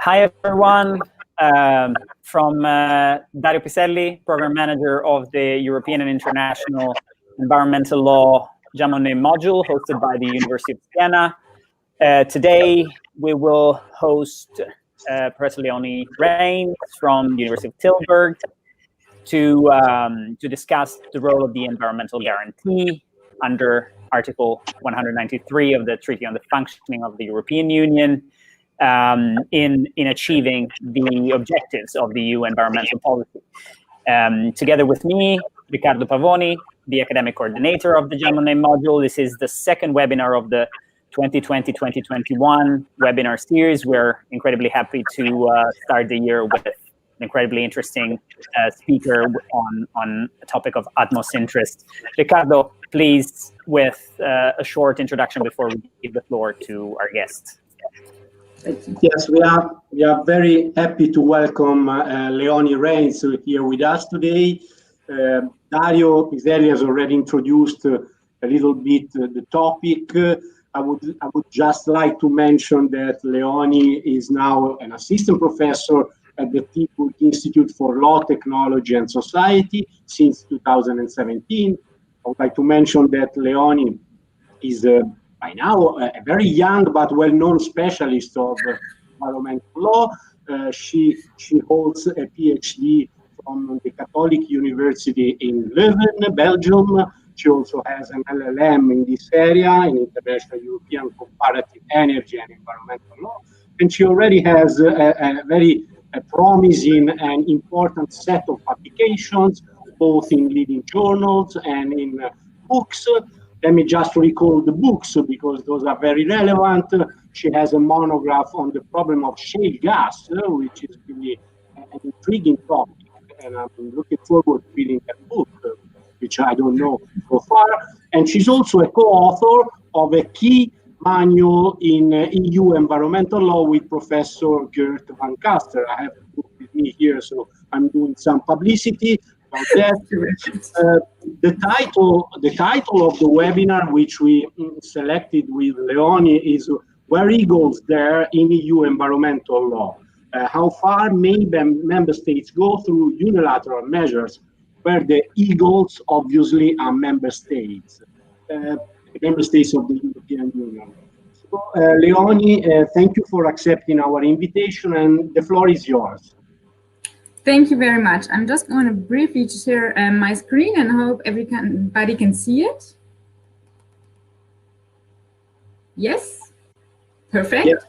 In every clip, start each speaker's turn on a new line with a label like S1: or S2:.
S1: Hi, everyone. From Dario Piselli, Program Manager of the European and International Environmental Law Jamone module, hosted by the University of Siena. Today, we will host Professor Leonie Reins from the University of Tilburg to discuss the role of the environmental guarantee under Article 193 of the Treaty on the Functioning of the European Union in achieving the objectives of the EU environmental policy. Together with me, Riccardo Pavoni, the academic coordinator of the Jamone module. This is the second webinar of the 2020-2021 webinar series. We're incredibly happy to start the year with an incredibly interesting speaker on a topic of utmost interest. Riccardo, please, with a short introduction before we give the floor to our guests.
S2: Yes, we are very happy to welcome Leonie Reins here with us today. Dario Piselli has already introduced a little bit the topic. I would just like to mention that Leonie is now an assistant professor at the Tilburg Institute for Law, Technology and Society since 2017. I would like to mention that Leonie is by now a very young but well-known specialist of environmental law. She holds a PhD from the Catholic University in Leuven, Belgium. She also has an LLM in this area, in International European Comparative Energy and Environmental Law. And she already has a very promising and important set of publications, both in leading journals and in books. Let me just recall the books because those are very relevant. She has a monograph on the problem of shale gas, which is really an intriguing topic. And I'm looking forward to reading that book, which I don't know so far. And she's also a co-author of a key manual in EU environmental law with Professor Geert van Kaster. I have the book with me here, so I'm doing some publicity about that. The title of the webinar, which we selected with Leonie, is "Where Eagles Dare in EU Environmental Law? How far may member states go through unilateral measures?" Where the eagles obviously are member states of the European Union. So, Leonie, thank you for accepting our invitation, and the floor is yours.
S3: Thank you very much. I'm just going to briefly share my screen and hope everybody can see it. Yes? Perfect.
S2: Yes,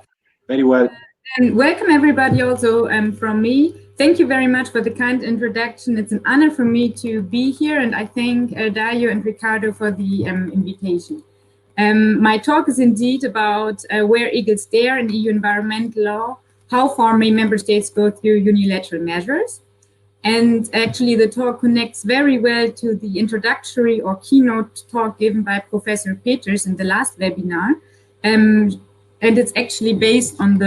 S2: very well.
S3: And welcome everybody also from me. Thank you very much for the kind introduction. It's an honor for me to be here, and I thank Dario and Riccardo for the invitation. My talk is indeed about where eagles dare in EU environmental law, how far may member states go through unilateral measures. And actually the talk connects very well to the introductory or keynote talk given by Professor Peters in the last webinar. And it's actually based on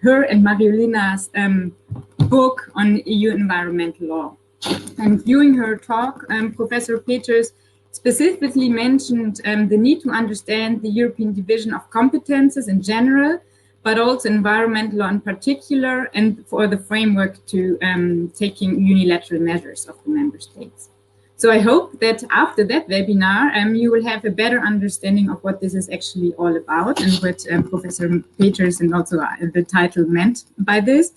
S3: her and Mariolina's book on EU environmental law. And during her talk, Professor Peters specifically mentioned the need to understand the European division of competences in general, but also environmental law in particular, and for the framework to taking unilateral measures of the member states. So I hope that after that webinar, you will have a better understanding of what this is actually all about and what Professor Peters and also the title meant by this.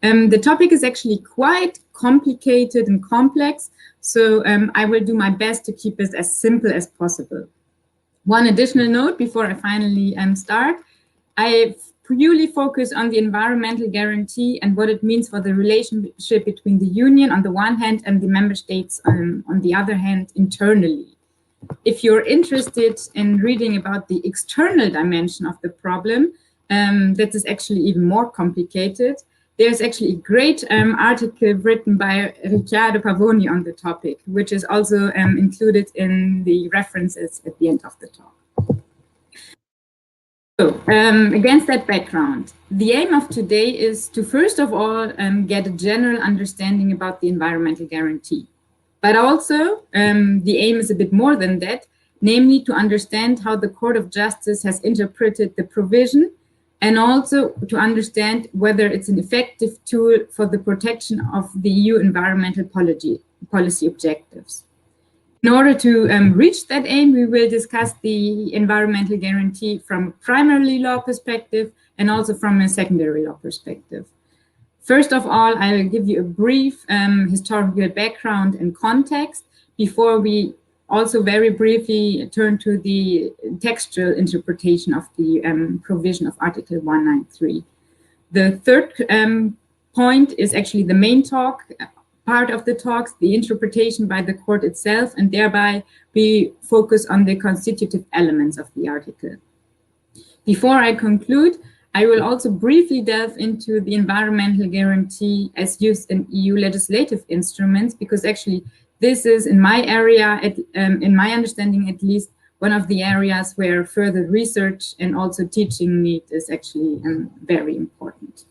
S3: The topic is actually quite complicated and complex, so I will do my best to keep it as simple as possible. One additional note before I finally start, I purely focus on the environmental guarantee and what it means for the relationship between the Union on the one hand and the member states on the other hand internally. If you're interested in reading about the external dimension of the problem, that is actually even more complicated. There's actually a great article written by Riccardo Pavoni on the topic, which is also included in the references at the end of the talk. So, against that background, the aim of today is to first of all get a general understanding about the environmental guarantee. But also, the aim is a bit more than that, namely to understand how the Court of Justice has interpreted the provision and also to understand whether it's an effective tool for the protection of the EU environmental policy objectives. In order to reach that aim, we will discuss the environmental guarantee from a primary law perspective and also from a secondary law perspective. First of all, I will give you a brief historical background and context before we also very briefly turn to the textual interpretation of the provision of Article 193. The third point is actually the main part of the talks, the interpretation by the court itself, and thereby we focus on the constitutive elements of the article. Before I conclude, I will also briefly delve into the environmental guarantee as used in EU legislative instruments, because actually this is, in my area, in my understanding at least, one of the areas where further research and also teaching need is actually very important.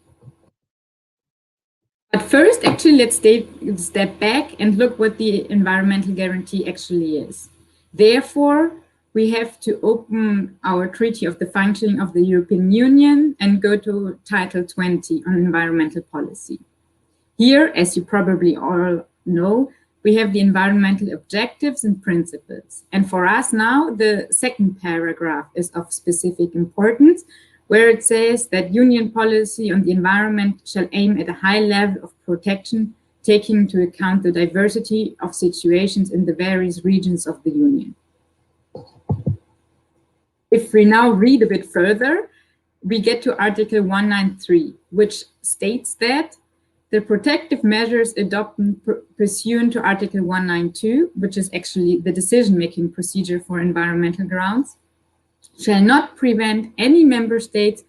S3: But first, actually, let's step back and look what the environmental guarantee actually is. Therefore, we have to open our Treaty of the Functioning of the European Union and go to Title 20 on environmental policy. Here, as you probably all know, we have the environmental objectives and principles. And for us now, the second paragraph is of specific importance, where it says that Union policy on the environment shall aim at a high level of protection, taking into account the diversity of situations in the various regions of the Union. If we now read a bit further, we get to Article 193, which states that the protective measures adopted pursuant to Article 192, which is actually the decision-making procedure for environmental grounds, shall not prevent any member states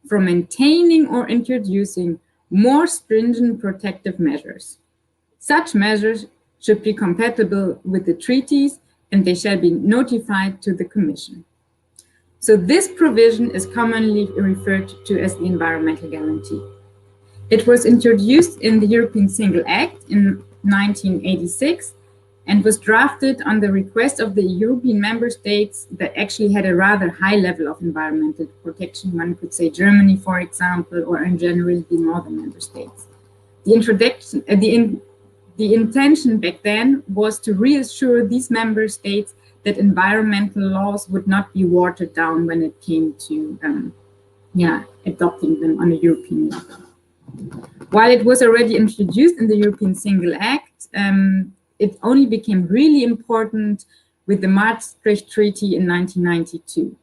S3: from maintaining or introducing more stringent protective measures. Such measures should be compatible with the treaties, and they shall be notified to the Commission. So this provision is commonly referred to as the environmental guarantee. It was introduced in the European Single Act in 1986 and was drafted on the request of the European member states that actually had a rather high level of environmental protection. One could say Germany, for example, or in general the northern member states. The intention back then was to reassure these member states that environmental laws would not be watered down when it came to adopting them on a European level. While it was already introduced in the European Single Act, it only became really important with the Maastricht Treaty in 1992.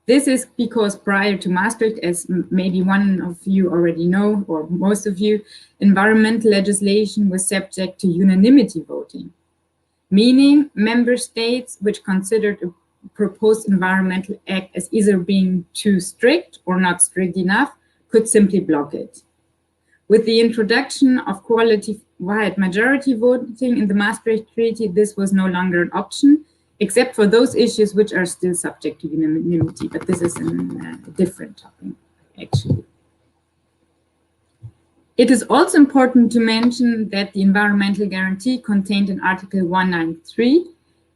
S3: This is because prior to Maastricht, as maybe one of you already know, or most of you, environmental legislation was subject to unanimity voting, meaning member states which considered a proposed environmental act as either being too strict or not strict enough could simply block it. With the introduction of qualified majority voting in the Maastricht Treaty, this was no longer an option, except for those issues which are still subject to unanimity, but this is a different topic, actually. It is also important to mention that the environmental guarantee contained in Article 193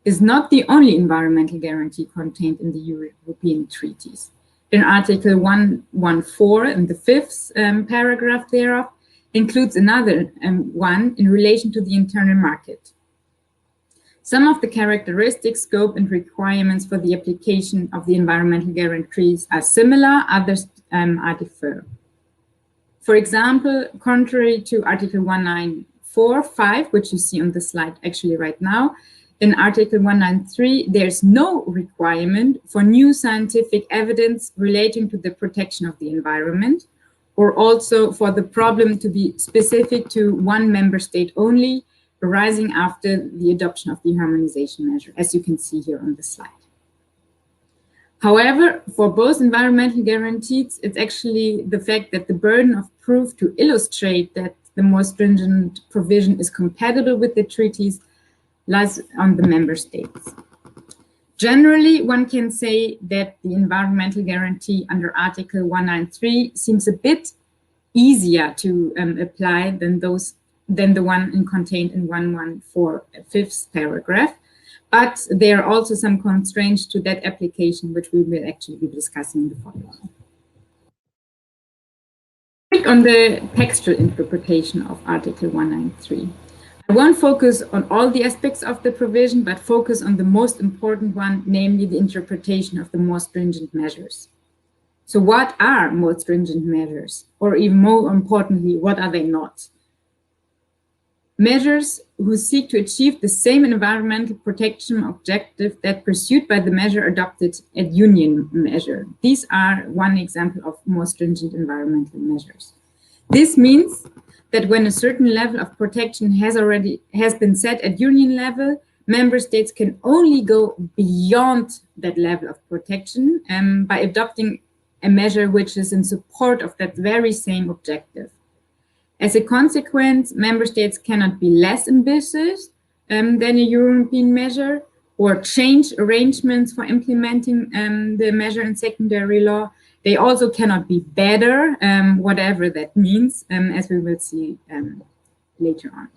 S3: is not the only environmental guarantee contained in the European treaties. In Article 114, in the fifth paragraph thereof, includes another one in relation to the internal market. Some of the characteristics, scope, and requirements for the application of the environmental guarantees are similar, others are different. For example, contrary to Article 194.5, which you see on the slide actually right now, in Article 193, there's no requirement for new scientific evidence relating to the protection of the environment, or also for the problem to be specific to one member state only, arising after the adoption of the harmonization measure, as you can see here on the slide. However, for both environmental guarantees, it's actually the fact that the burden of proof to illustrate that the more stringent provision is compatible with the treaties lies on the member states. Generally, one can say that the environmental guarantee under Article 193 seems a bit easier to apply than the one contained in 114.5 paragraph. But there are also some constraints to that application, which we will actually be discussing in the following. quick on the textual interpretation of Article 193. I won't focus on all the aspects of the provision, but focus on the most important one, namely the interpretation of the more stringent measures. So what are more stringent measures? Or even more importantly, what are they not? Measures who seek to achieve the same environmental protection objective that pursued by the measure adopted at union measure. These are one example of more stringent environmental measures. This means that when a certain level of protection has been set at union level, member states can only go beyond that level of protection by adopting a measure which is in support of that very same objective. As a consequence, member states cannot be less ambitious than a European measure or change arrangements for implementing the measure in secondary law. They also cannot be better, whatever that means, as we will see later on.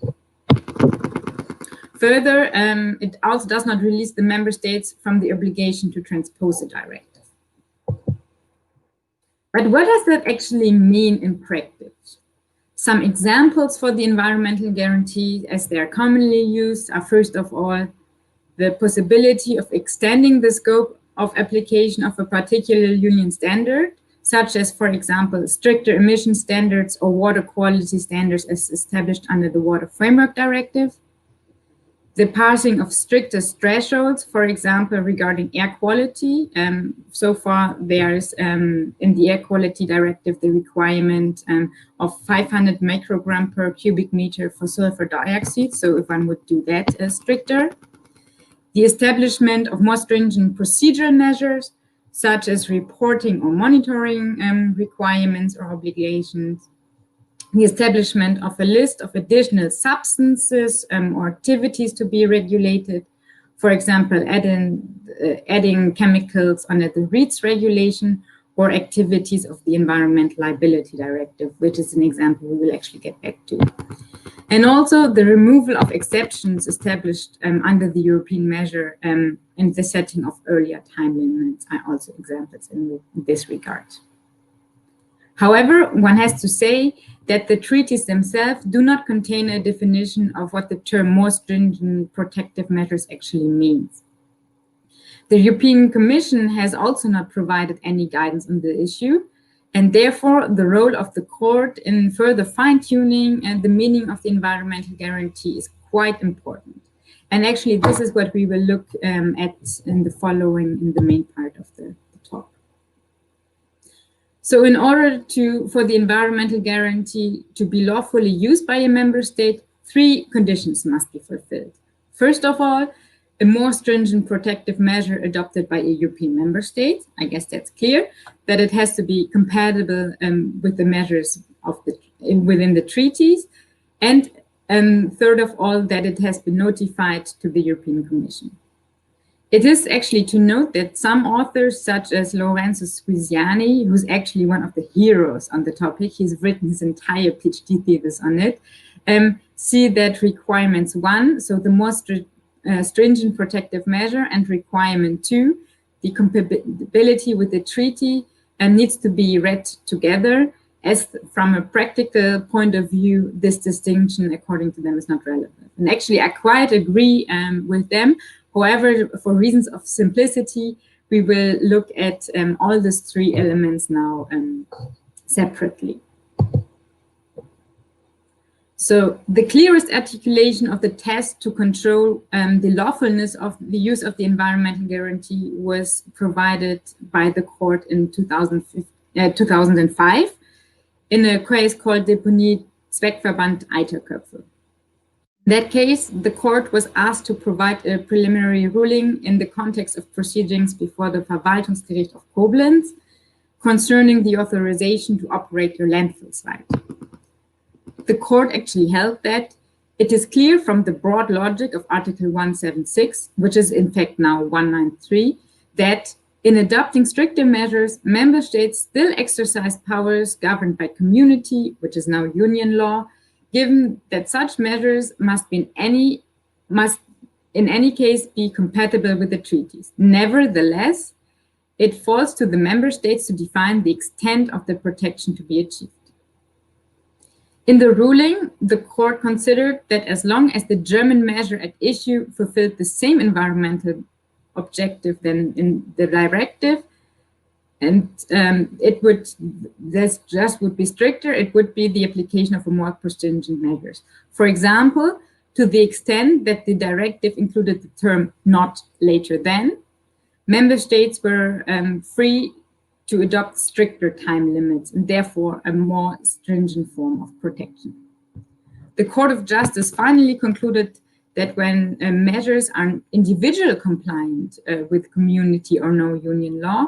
S3: Further, it also does not release the member states from the obligation to transpose the directive. But what does that actually mean in practice? Some examples for the environmental guarantee as they are commonly used are, first of all, the possibility of extending the scope of application of a particular union standard, such as, for example, stricter emission standards or water quality standards as established under the Water Framework Directive. The passing of stricter thresholds, for example, regarding air quality. So far, there is in the Air Quality Directive the requirement of 500 microgram per cubic meter for sulfur dioxide. So if one would do that stricter. The establishment of more stringent procedural measures, such as reporting or monitoring requirements or obligations. The establishment of a list of additional substances or activities to be regulated, for example, adding chemicals under the REACH regulation or activities of the Environmental Liability Directive, which is an example we will actually get back to. And also the removal of exceptions established under the European measure in the setting of earlier time limits are also examples in this regard. However, one has to say that the treaties themselves do not contain a definition of what the term more stringent protective measures actually means. The European Commission has also not provided any guidance on the issue, and therefore the role of the court in further fine-tuning and the meaning of the environmental guarantee is quite important. And actually, this is what we will look at in the following, in the main part of the talk. So in order for the environmental guarantee to be lawfully used by a member state, 3 conditions must be fulfilled. First of all, a more stringent protective measure adopted by a European member state. I guess that's clear, that it has to be compatible with the measures of within the treaties. And third of all, that it has been notified to the European Commission. It is actually to note that some authors, such as Lorenzo Squisiani, who's actually one of the heroes on the topic, he's written his entire PhD thesis on it, see that requirements 1, so the more stringent protective measure, and requirement 2, the compatibility with the treaty, needs to be read together, as from a practical point of view, this distinction, according to them, is not relevant. And actually, I quite agree with them. However, for reasons of simplicity, we will look at all these 3 elements now separately. So the clearest articulation of the test to control the lawfulness of the use of the environmental guarantee was provided by the court in 2005 in a case called Deponie Zweckverband Eiterköpfe. In that case, the court was asked to provide a preliminary ruling in the context of proceedings before the Verwaltungsgericht of Koblenz concerning the authorization to operate a landfill site. The court actually held that it is clear from the broad logic of Article 176, which is in fact now 193, that in adopting stricter measures, member states still exercise powers governed by community, which is now union law, given that such measures must in any case be compatible with the treaties. Nevertheless, it falls to the member states to define the extent of the protection to be achieved. In the ruling, the court considered that as long as the German measure at issue fulfilled the same environmental objective than in the directive, and this just would be stricter, it would be the application of a more stringent measures. For example, to the extent that the directive included the term not later than, member states were free to adopt stricter time limits and therefore a more stringent form of protection. The Court of Justice finally concluded that when measures are individually compliant with community or no union law,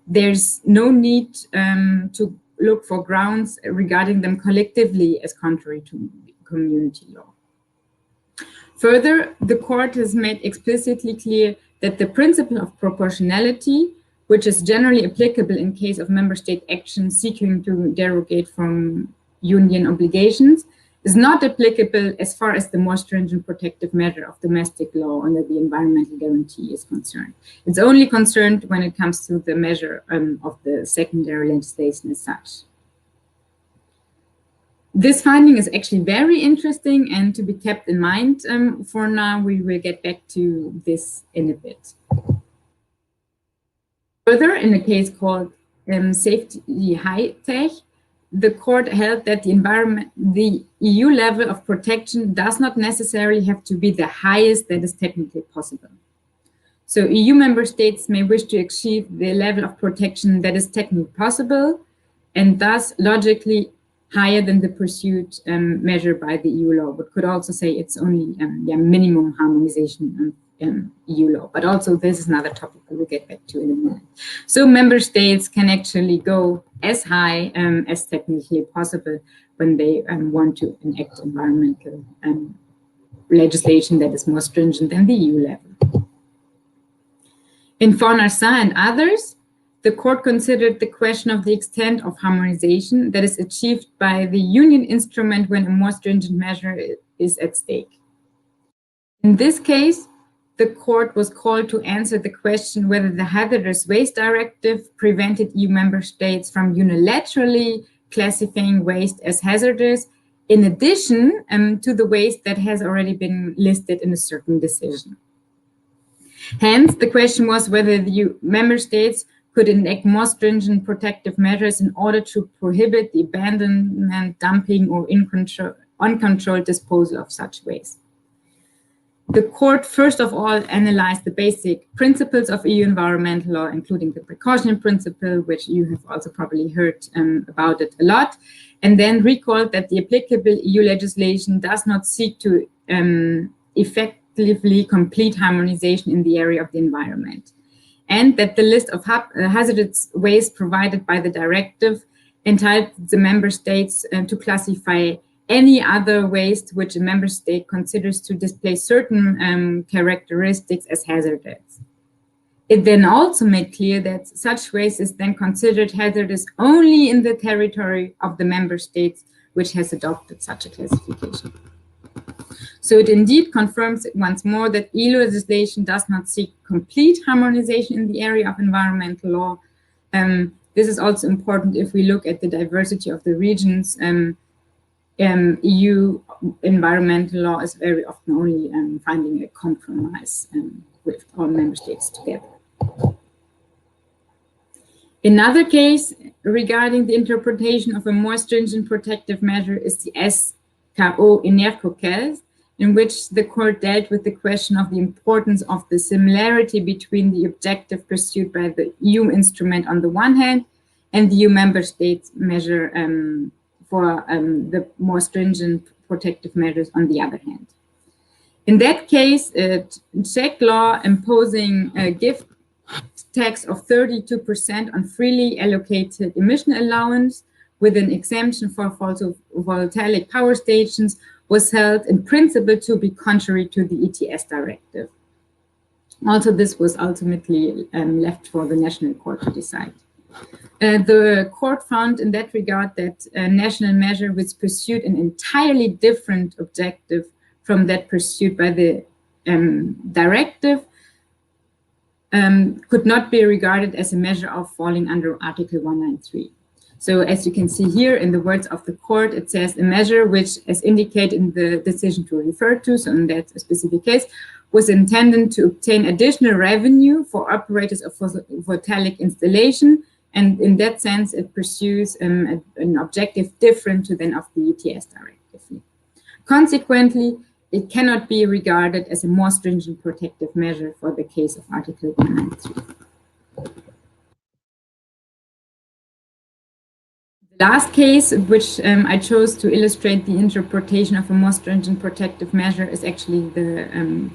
S3: there's no need to look for grounds regarding them collectively as contrary to community law. Further, the court has made explicitly clear that the principle of proportionality, which is generally applicable in case of member state action seeking to derogate from union obligations, is not applicable as far as the more stringent protective measure of domestic law under the environmental guarantee is concerned. It's only concerned when it comes to the measure of the secondary legislation as such. This finding is actually very interesting and to be kept in mind. For now, we will get back to this in a bit. Further, in a case called Safety High Tech, the court held that the EU level of protection does not necessarily have to be the highest that is technically possible. So EU member states may wish to achieve the level of protection that is technically possible and thus logically higher than the pursued measure by the EU law, but could also say it's only minimum harmonization EU law. But also this is another topic we'll get back to in a minute. So member states can actually go as high as technically possible when they want to enact environmental legislation that is more stringent than the EU level. In Fornarsin and others, the court considered the question of the extent of harmonization that is achieved by the union instrument when a more stringent measure is at stake. In this case, the court was called to answer the question whether the Hazardous Waste Directive prevented EU member states from unilaterally classifying waste as hazardous, in addition to the waste that has already been listed in a certain decision. Hence, the question was whether the EU member states could enact more stringent protective measures in order to prohibit the abandonment, dumping, or uncontrolled disposal of such waste. The court, first of all, analyzed the basic principles of EU environmental law, including the precaution principle, which you have also probably heard about it a lot, and then recalled that the applicable EU legislation does not seek to effectively complete harmonization in the area of the environment, and that the list of hazardous waste provided by the directive entitled the member states to classify any other waste which a member state considers to display certain characteristics as hazardous. It then also made clear that such waste is then considered hazardous only in the territory of the member states which has adopted such a classification. So it indeed confirms once more that EU legislation does not seek complete harmonization in the area of environmental law. This is also important if we look at the diversity of the regions. EU environmental law is very often only finding a compromise with all member states together. Another case regarding the interpretation of a more stringent protective measure is the SKO Enercoquels, in which the court dealt with the question of the importance of the similarity between the objective pursued by the EU instrument on the one hand and the EU member states measure for the more stringent protective measures on the other hand. In that case, Czech law imposing a gift tax of 32% on freely allocated emission allowance with an exemption for photovoltaic power stations was held in principle to be contrary to the ETS directive. Also, this was ultimately left for the national court to decide. The court found in that regard that a national measure which pursued an entirely different objective from that pursued by the directive could not be regarded as a measure of falling under Article 193. So as you can see here in the words of the court, it says a measure which, as indicated in the decision to refer to, so in that specific case, was intended to obtain additional revenue for operators of photovoltaic installation. And in that sense, it pursues an objective different to that of the ETS directive. Consequently, it cannot be regarded as a more stringent protective measure for the case of Article 193. The last case, which I chose to illustrate the interpretation of a more stringent protective measure, is actually the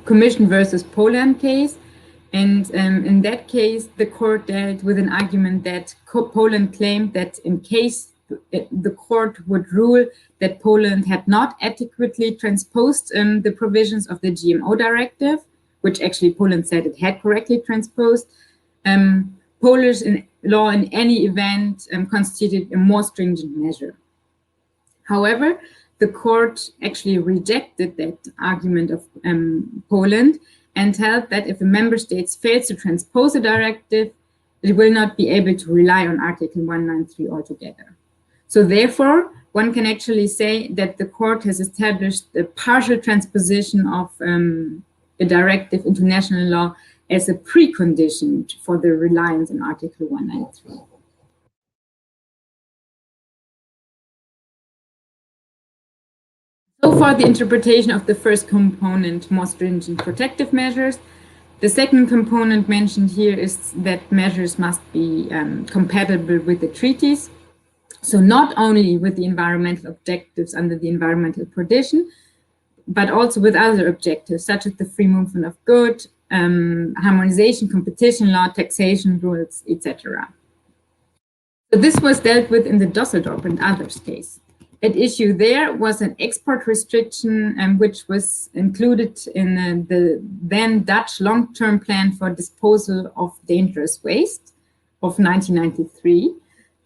S3: Commission versus Poland case. And in that case, the court dealt with an argument that Poland claimed that in case the court would rule that Poland had not adequately transposed the provisions of the GMO directive, which actually Poland said it had correctly transposed, Polish law in any event constituted a more stringent measure. However, the court actually rejected that argument of Poland and held that if a member state fails to transpose a directive, it will not be able to rely on Article 193 altogether. So therefore, one can actually say that the court has established the partial transposition of a directive into national law as a precondition for the reliance on Article 193. So far, the interpretation of the first component, more stringent protective measures. The second component mentioned here is that measures must be compatible with the treaties. So not only with the environmental objectives under the environmental provision, but also with other objectives, such as the free movement of goods, harmonization, competition law, taxation rules, etc. So this was dealt with in the Düsseldorf and others case. At issue there was an export restriction which was included in the then Dutch long-term plan for disposal of dangerous waste of 1993.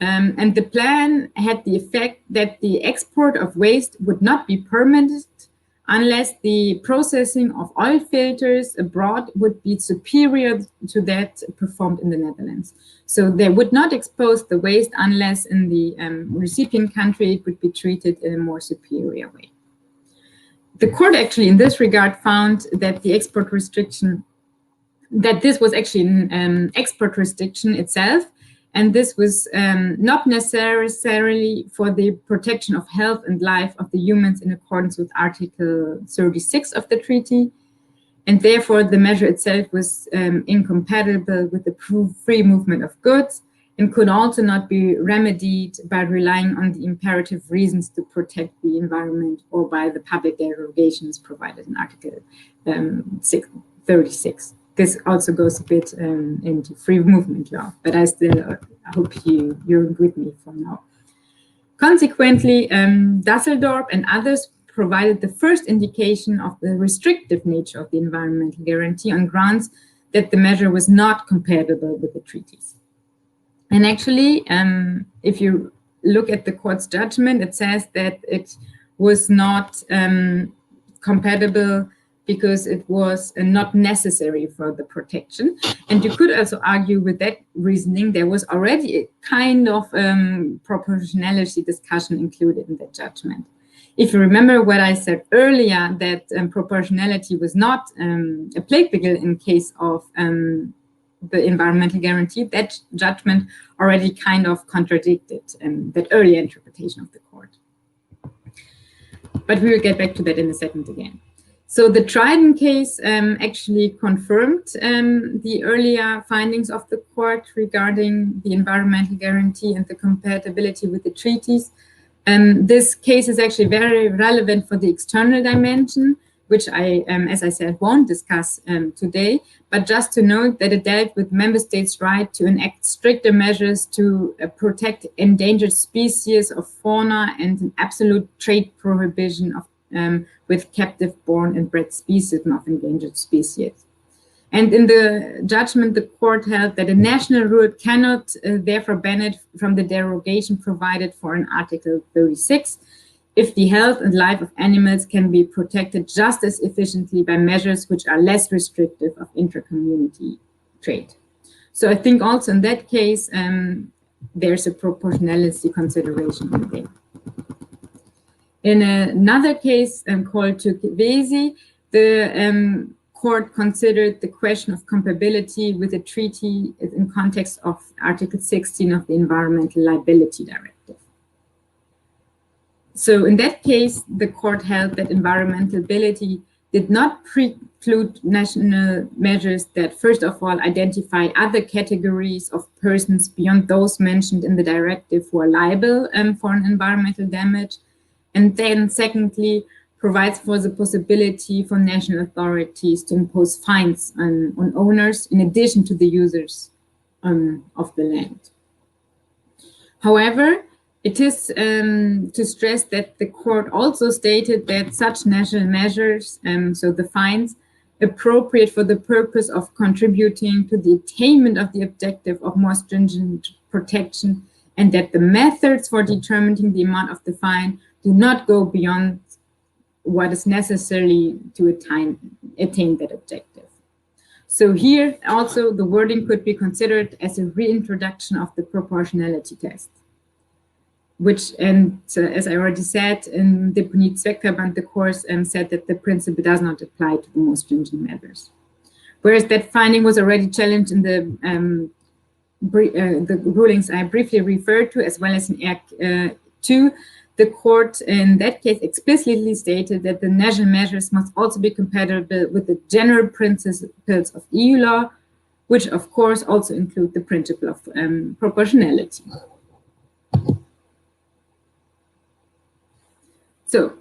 S3: And the plan had the effect that the export of waste would not be permitted unless the processing of oil filters abroad would be superior to that performed in the Netherlands. So they would not expose the waste unless in the recipient country it would be treated in a more superior way. The court actually in this regard found that the export restriction, that this was actually an export restriction itself, and this was not necessarily for the protection of health and life of the humans in accordance with Article 36 of the treaty. And therefore, the measure itself was incompatible with the free movement of goods and could also not be remedied by relying on the imperative reasons to protect the environment or by the public derogations provided in Article 36. This also goes a bit into free movement law, but I still hope you're with me for now. Consequently, Düsseldorf and others provided the first indication of the restrictive nature of the environmental guarantee on grounds that the measure was not compatible with the treaties. And actually, if you look at the court's judgment, it says that it was not compatible because it was not necessary for the protection. And you could also argue with that reasoning, there was already a kind of proportionality discussion included in the judgment. If you remember what I said earlier, that proportionality was not applicable in case of the environmental guarantee, that judgment already kind of contradicted that earlier interpretation of the court. But we will get back to that in a second again. So the Trident case actually confirmed the earlier findings of the court regarding the environmental guarantee and the compatibility with the treaties. This case is actually very relevant for the external dimension, which I, as I said, won't discuss today, but just to note that it dealt with member states' right to enact stricter measures to protect endangered species of fauna and an absolute trade prohibition of with captive born and bred species of endangered species. And in the judgment, the court held that a national rule cannot therefore benefit from the derogation provided for in Article 36 if the health and life of animals can be protected just as efficiently by measures which are less restrictive of intra-community trade. So I think also in that case, there's a proportionality consideration in there. In another case called Turkvesi, the court considered the question of compatibility with the treaty in context of Article 16 of the Environmental Liability Directive. So in that case, the court held that environmental liability did not preclude national measures that, first of all, identify other categories of persons beyond those mentioned in the directive who are liable for an environmental damage. And then secondly, provides for the possibility for national authorities to impose fines on owners in addition to the users of the land. However, it is to stress that the court also stated that such national measures, so the fines, appropriate for the purpose of contributing to the attainment of the objective of more stringent protection, and that the methods for determining the amount of the fine do not go beyond what is necessary to attain that objective. So here also the wording could be considered as a reintroduction of the proportionality test, which, and as I already said, in Deponiezweckverband, the court said that the principle does not apply to the most stringent measures. Whereas that finding was already challenged in the rulings I briefly referred to, as well as in EIEL 2, the court in that case explicitly stated that the national measures must also be compatible with the general principles of EU law, which of course also include the principle of proportionality. So,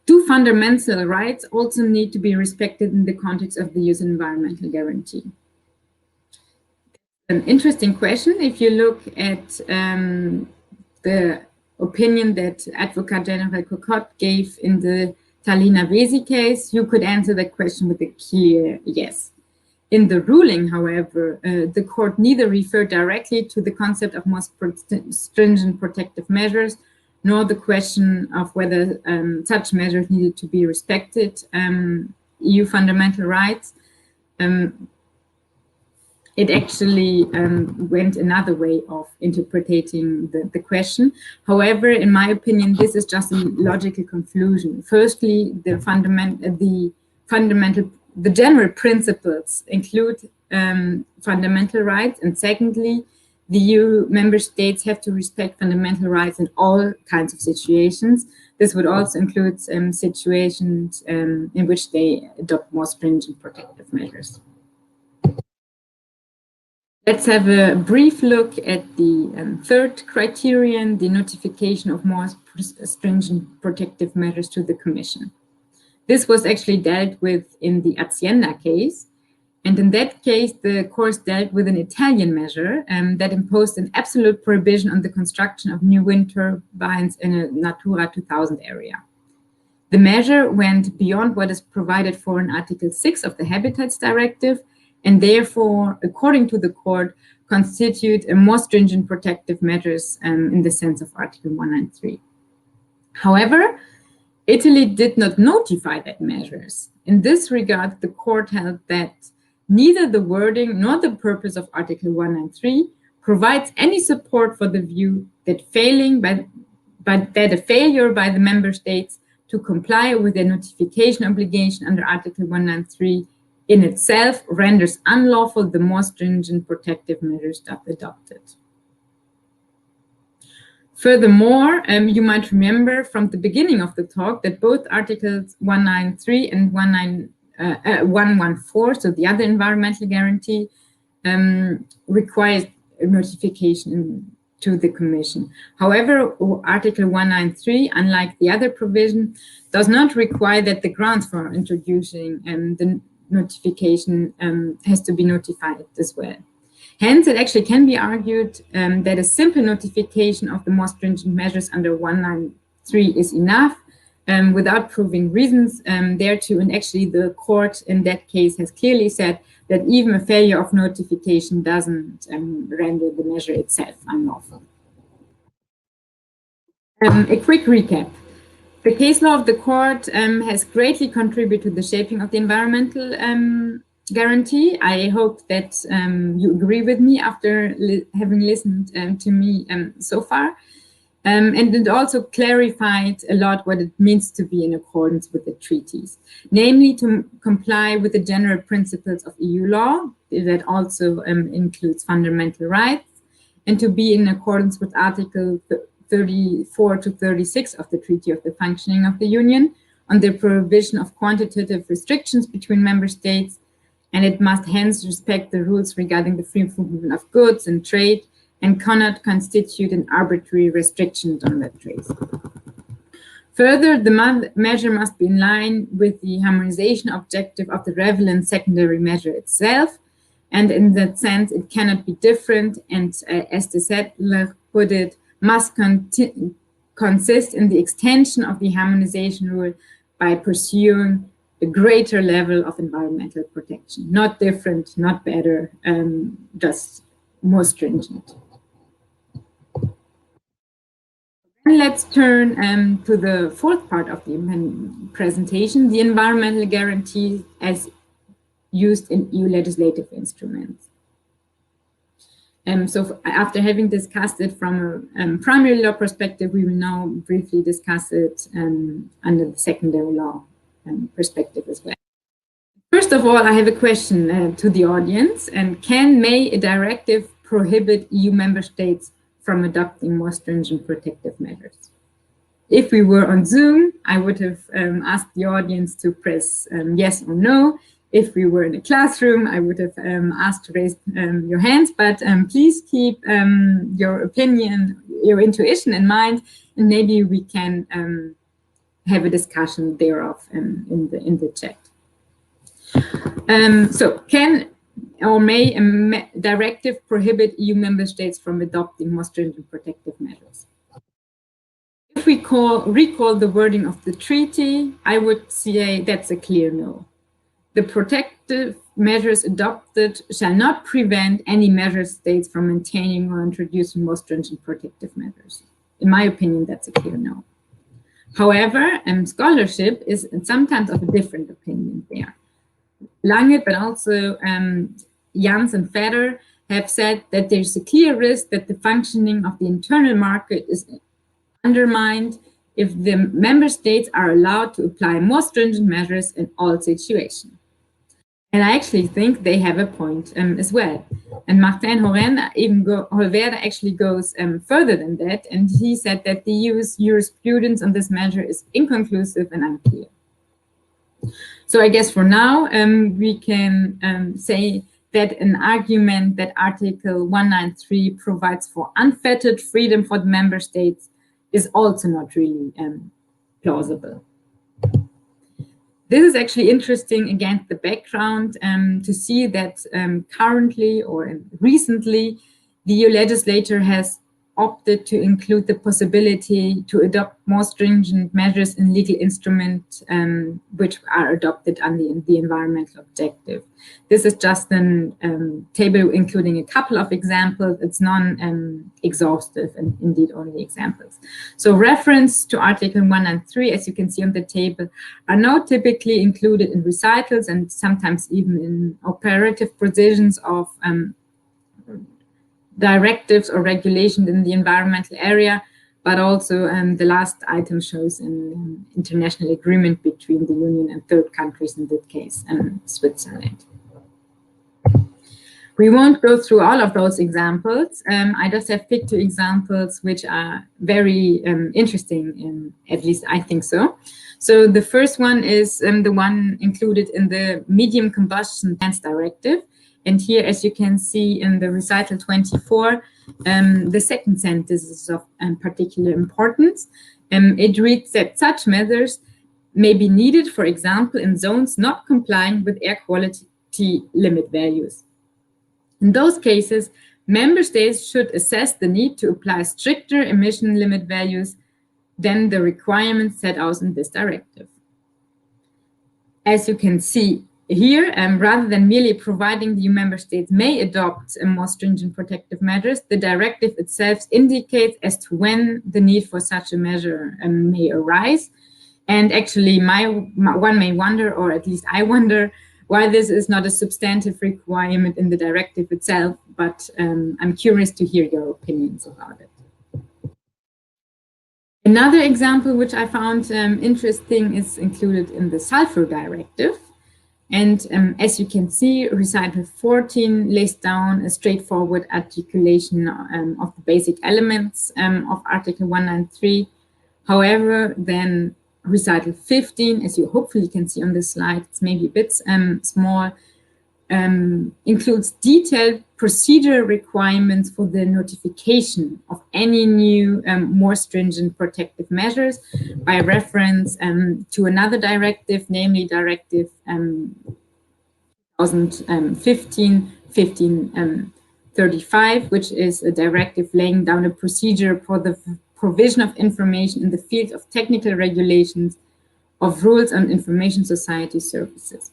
S3: do fundamental rights also need to be respected in the context of the Youth Environmental Guarantee? An interesting question. If you look at the opinion that Advocate General Cocotte gave in the Tallinna Vesi case, you could answer that question with a clear yes. In the ruling, however, the court neither referred directly to the concept of most stringent protective measures, nor the question of whether such measures needed to be respected, EU fundamental rights. It actually went another way of interpreting the question. However, in my opinion, this is just a logical conclusion. Firstly, the general principles include fundamental rights, and secondly, the EU member states have to respect fundamental rights in all kinds of situations. This would also include situations in which they adopt more stringent protective measures. Let's have a brief look at the third criterion, the notification of more stringent protective measures to the Commission. This was actually dealt with in the Azienda case. And in that case, the court dealt with an Italian measure that imposed an absolute prohibition on the construction of new wind turbines in a Natura 2000 area. The measure went beyond what is provided for in Article 6 of the Habitats Directive, and therefore, according to the court, constitute a more stringent protective measures in the sense of Article 193. However, Italy did not notify that measures. In this regard, the court held that neither the wording nor the purpose of Article 193 provides any support for the view that a failure by the member states to comply with their notification obligation under Article 193 in itself renders unlawful the more stringent protective measures adopted. Furthermore, you might remember from the beginning of the talk that both Articles 193 and 114, so the other environmental guarantee, requires a notification to the Commission. However, Article 193, unlike the other provision, does not require that the grounds for introducing the notification has to be notified as well. Hence, it actually can be argued that a simple notification of the more stringent measures under 193 is enough without proving reasons thereto. And actually, the court in that case has clearly said that even a failure of notification doesn't render the measure itself unlawful. A quick recap. The case law of the court has greatly contributed to the shaping of the environmental guarantee. I hope that you agree with me after having listened to me so far. And it also clarified a lot what it means to be in accordance with the treaties, namely to comply with the general principles of EU law, that also includes fundamental rights, and to be in accordance with Article 34 to 36 of the Treaty of the Functioning of the Union on the prohibition of quantitative restrictions between member states, and it must hence respect the rules regarding the free movement of goods and trade, and cannot constitute an arbitrary restriction on that trade. Further, the measure must be in line with the harmonization objective of the relevant secondary measure itself, and in that sense, it cannot be different, and as the settler put it, must consist in the extension of the harmonization rule by pursuing a greater level of environmental protection. Not different, not better, just more stringent. And let's turn to the fourth part of the presentation, the environmental guarantees as used in EU legislative instruments. So after having discussed it from a primary law perspective, we will now briefly discuss it under the secondary law perspective as well. First of all, I have a question to the audience. And may a directive prohibit EU member states from adopting more stringent protective measures? If we were on Zoom, I would have asked the audience to press yes or no. If we were in a classroom, I would have asked to raise your hands, but please keep your opinion, your intuition in mind, and maybe we can have a discussion thereof in the chat. So can or may a directive prohibit EU member states from adopting more stringent protective measures? If we recall the wording of the treaty, I would say that's a clear no. The protective measures adopted shall not prevent any member states from maintaining or introducing more stringent protective measures. In my opinion, that's a clear no. However, scholarship is sometimes of a different opinion there. Lange, but also Jans and Feder have said that there's a clear risk that the functioning of the internal market is undermined if the member states are allowed to apply more stringent measures in all situations. And I actually think they have a point as well. And Martin Holverde actually goes further than that, and he said that the EU's jurisprudence on this measure is inconclusive and unclear. So I guess for now, we can say that an argument that Article 193 provides for unfettered freedom for the member states is also not really plausible. This is actually interesting against the background to see that currently or recently, the EU legislature has opted to include the possibility to adopt more stringent measures in legal instruments which are adopted under the environmental objective. This is just a table including a couple of examples. It's non-exhaustive and indeed only examples. So reference to Article 193, as you can see on the table, are now typically included in recitals and sometimes even in operative provisions of directives or regulations in the environmental area, but also the last item shows an international agreement between the Union and third countries, in this case, Switzerland. We won't go through all of those examples. I just have picked two examples which are very interesting, at least I think so. So the first one is the one included in the Medium Combustion Plants Directive. And here, as you can see in the recital 24, the second sentence is of particular importance. It reads that such measures may be needed, for example, in zones not complying with air quality limit values. In those cases, member states should assess the need to apply stricter emission limit values than the requirements set out in this directive. As you can see here, rather than merely providing the EU member states may adopt more stringent protective measures, the directive itself indicates as to when the need for such a measure may arise. And actually, one may wonder, or at least I wonder, why this is not a substantive requirement in the directive itself, but I'm curious to hear your opinions about it. Another example which I found interesting is included in the sulfur directive. And as you can see, recital 14 lays down a straightforward articulation of the basic elements of Article 193. However, then recital 15, as you hopefully can see on this slide, it's maybe a bit small, includes detailed procedural requirements for the notification of any new, more stringent protective measures by reference to another directive, namely Directive 2015-1535, which is a directive laying down a procedure for the provision of information in the field of technical regulations of rules on information society services.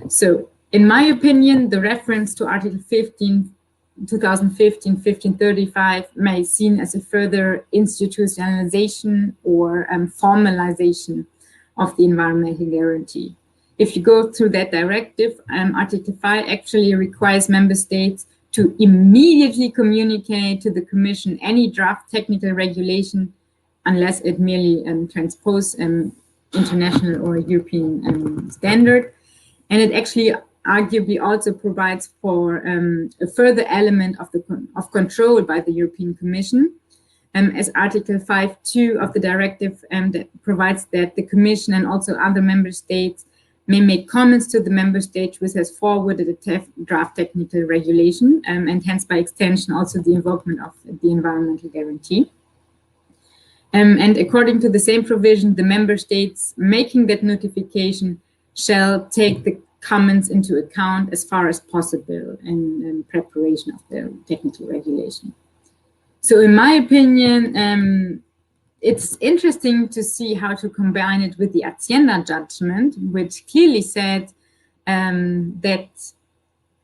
S3: So, in my opinion, the reference to Article 2015-1535 may be seen as a further institutionalization or formalization of the environmental guarantee. If you go through that directive, Article 5 actually requires member states to immediately communicate to the Commission any draft technical regulation unless it merely transposes international or European standard. And it actually arguably also provides for a further element of control by the European Commission, as Article 5.2 of the directive that provides that the Commission and also other member states may make comments to the member state which has forwarded a draft technical regulation, and hence by extension also the involvement of the environmental guarantee. And according to the same provision, the member states making that notification shall take the comments into account as far as possible in preparation of the technical regulation. So in my opinion, it's interesting to see how to combine it with the Hacienda judgment, which clearly said that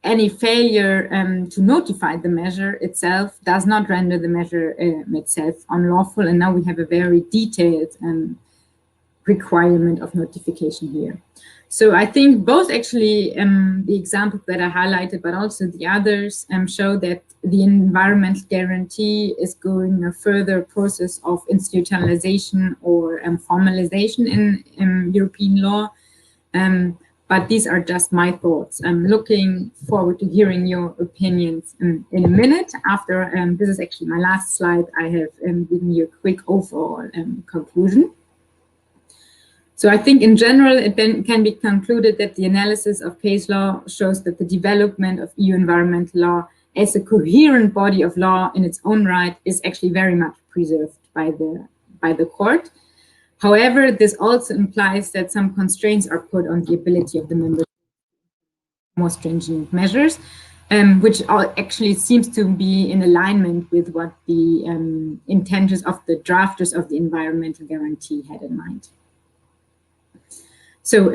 S3: any failure to notify the measure itself does not render the measure itself unlawful. And now we have a very detailed requirement of notification here. So I think both actually the examples that I highlighted, but also the others show that the environmental guarantee is going a further process of institutionalization or formalization in European law. But these are just my thoughts. I'm looking forward to hearing your opinions in a minute. After this is actually my last slide, I have given you a quick overall conclusion. So I think in general, it then can be concluded that the analysis of case law shows that the development of EU environmental law as a coherent body of law in its own right is actually very much preserved by the court. However, this also implies that some constraints are put on the ability of the member more stringent measures, which actually seems to be in alignment with what the intentions of the drafters of the environmental guarantee had in mind. So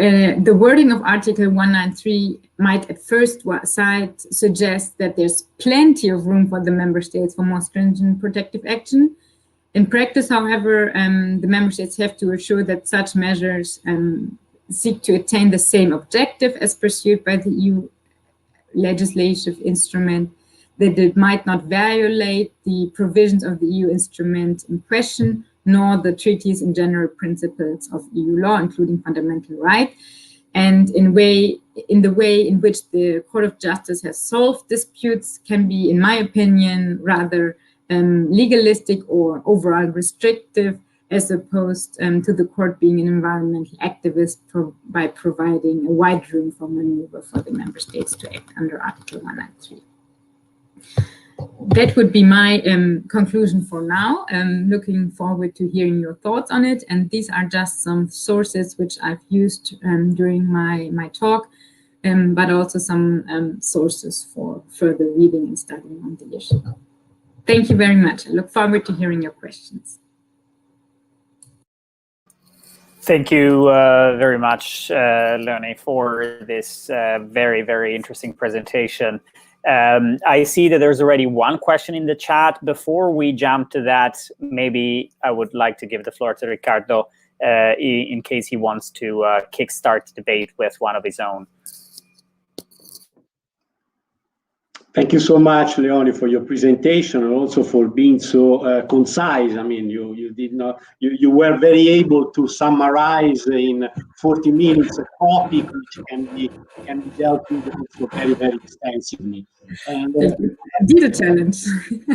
S3: the wording of Article 193 might at first sight suggest that there's plenty of room for the member states for more stringent protective action. In practice, however, the member states have to assure that such measures seek to attain the same objective as pursued by the EU legislative instrument, that it might not violate the provisions of the EU instrument in question, nor the treaties and general principles of EU law, including fundamental rights. And in the way in which the Court of Justice has solved disputes can be, in my opinion, rather legalistic or overall restrictive, as opposed to the court being an environmental activist by providing a wide room for maneuver for the member states to act under Article 193. That would be my conclusion for now. Looking forward to hearing your thoughts on it. And these are just some sources which I've used during my talk, but also some sources for further reading and studying on the issue. Thank you very much. I look forward to hearing your questions.
S1: Thank you very much, Leonie, for this very, very interesting presentation. I see that there's already one question in the chat. Before we jump to that, maybe I would like to give the floor to Ricardo in case he wants to kickstart the debate with one of his own.
S2: Thank you so much, Leonie, for your presentation and also for being so concise. I mean, you were very able to summarize in 40 minutes a topic which can be dealt with also very, very extensively. And
S3: did a challenge.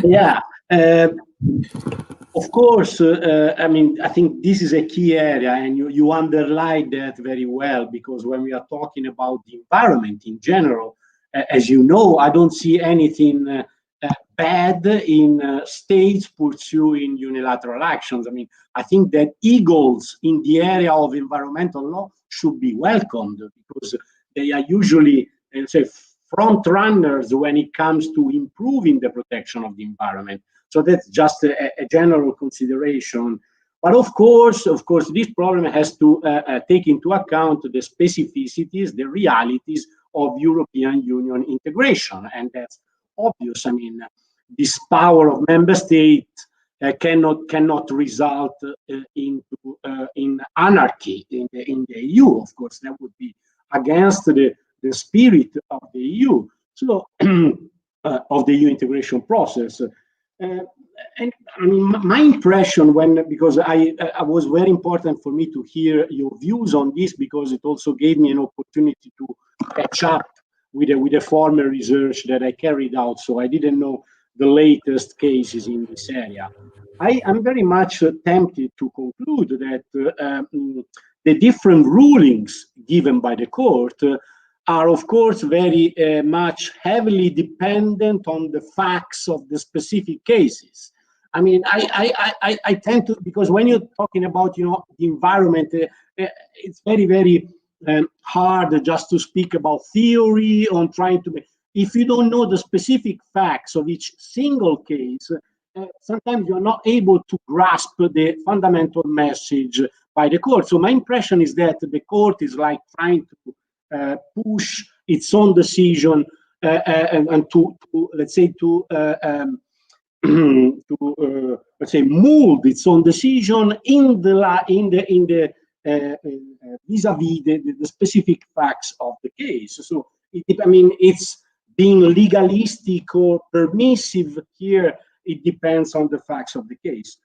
S2: Yeah. Of course, I mean, I think this is a key area, and you underlined that very well, because when we are talking about the environment in general, as you know, I don't see anything bad in states pursuing unilateral actions. I mean, I think that eagles in the area of environmental law should be welcomed, because they are usually, say, front runners when it comes to improving the protection of the environment. So that's just a general consideration. But of course, this problem has to take into account the specificities, the realities of European Union integration. And that's obvious. I mean, this power of member states cannot result in anarchy in the EU. Of course, that would be against the spirit of the EU, so of the EU integration process. And I mean, my impression because I was very important for me to hear your views on this, because it also gave me an opportunity to catch up with the former research that I carried out. So I didn't know the latest cases in this area. I'm very much tempted to conclude that the different rulings given by the court are, of course, very much heavily dependent on the facts of the specific cases. I mean, I tend to, because when you're talking about, the environment, it's very, very hard just to speak about theory on trying to, if you don't know the specific facts of each single case, sometimes you're not able to grasp the fundamental message by the court. So my impression is that the court is like trying to push its own decision and to let's say mold its own decision in the vis-a-vis the specific facts of the case. So I mean, it's being legalistic or permissive here. It depends on the facts of the case.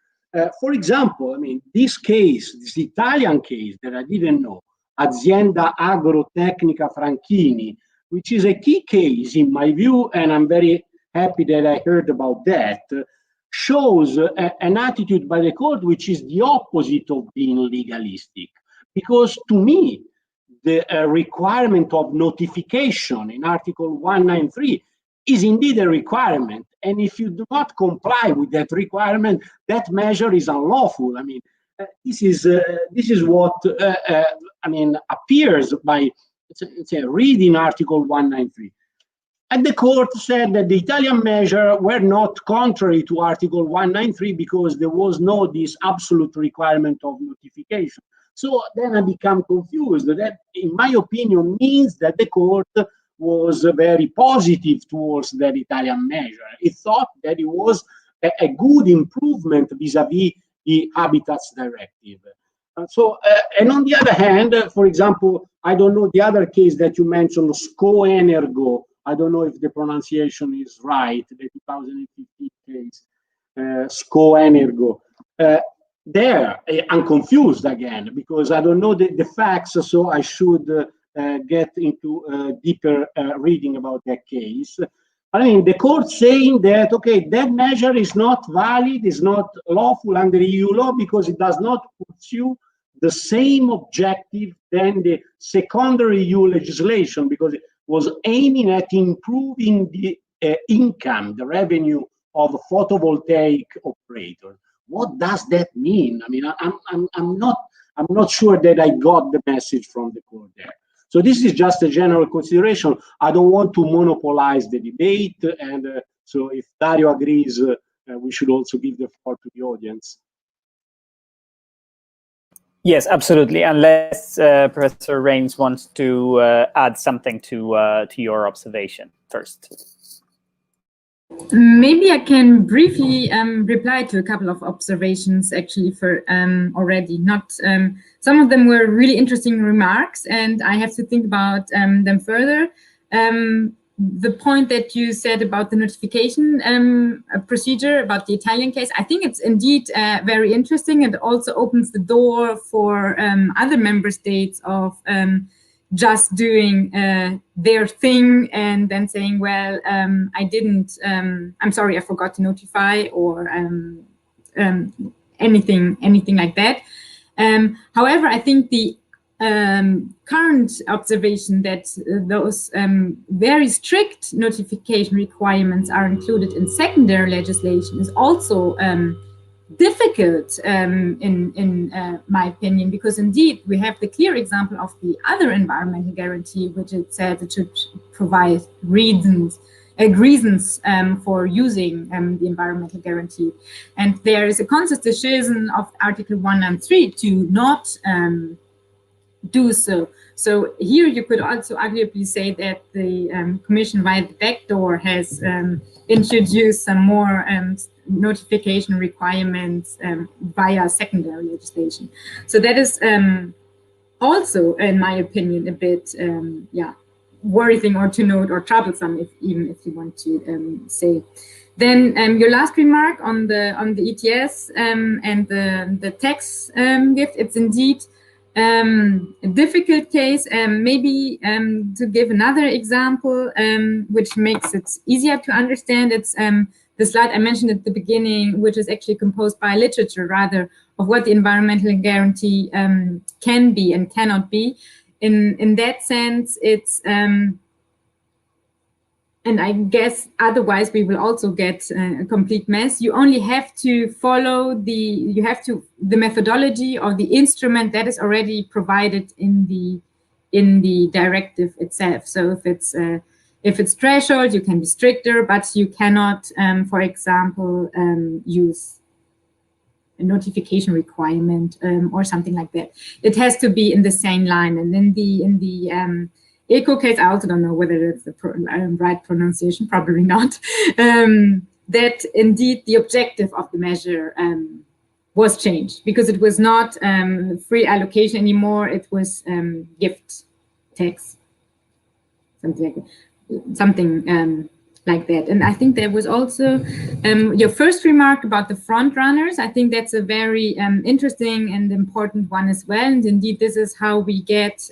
S2: For example, I mean, this Italian case that I didn't know, Azienda Agrotecnica Franchini, which is a key case in my view, and I'm very happy that I heard about that, shows an attitude by the court which is the opposite of being legalistic. Because to me, the requirement of notification in Article 193 is indeed a requirement. And if you do not comply with that requirement, that measure is unlawful. I mean, this is what I mean appears by reading Article 193. And the court said that the Italian measure were not contrary to Article 193 because there was no this absolute requirement of notification. So then I become confused. That, in my opinion, means that the court was very positive towards that Italian measure. It thought that it was a good improvement vis-a-vis the Habitats Directive. And on the other hand, for example, I don't know the other case that you mentioned, Scoenergo. I don't know if the pronunciation is right, the 2015 case, Scoenergo. There, I'm confused again, because I don't know the facts, so I should get into deeper reading about that case. I mean, the court saying that, okay, that measure is not valid, is not lawful under EU law because it does not pursue the same objective than the secondary EU legislation, because it was aiming at improving the income, the revenue of photovoltaic operators. What does that mean? I mean, I'm not sure that I got the message from the court there. So this is just a general consideration. I don't want to monopolize the debate, and so if Dario agrees, we should also give the floor to the audience.
S1: Yes, absolutely. Unless Professor Reins wants to add something to your observation first.
S3: Maybe I can briefly reply to a couple of observations actually for already. Not some of them were really interesting remarks, and I have to think about them further. The point that you said about the notification procedure, about the Italian case, I think it's indeed very interesting. It also opens the door for other member states of just doing their thing and then saying, well, I didn't, I'm sorry, I forgot to notify, or anything like that. However, I think the current observation that those very strict notification requirements are included in secondary legislation is also difficult in my opinion, because indeed we have the clear example of the other environmental guarantee, which it says it should provide reasons for using the environmental guarantee. And there is a conscious decision of Article 193 to not do so. So here you could also arguably say that the Commission via the back door has introduced some more notification requirements via secondary legislation. So that is also, in my opinion, a bit worrying or to note, or troublesome, even if you want to say. Then your last remark on the ETS and the tax gift, it's indeed a difficult case. Maybe to give another example, which makes it easier to understand, it's the slide I mentioned at the beginning, which is actually composed by literature, rather, of what the environmental guarantee can be and cannot be. In that sense, it's, and I guess otherwise we will also get a complete mess. You only have to follow the methodology or the instrument that is already provided in the directive itself. So if it's threshold, you can be stricter, but you cannot, for example, use a notification requirement or something like that. It has to be in the same line. And in the ECO case, I also don't know whether it's the right pronunciation, probably not, that indeed the objective of the measure was changed, because it was not free allocation anymore, it was gift tax, something like that. And I think there was also your first remark about the front runners. I think that's a very interesting and important one as well. And indeed, this is how we get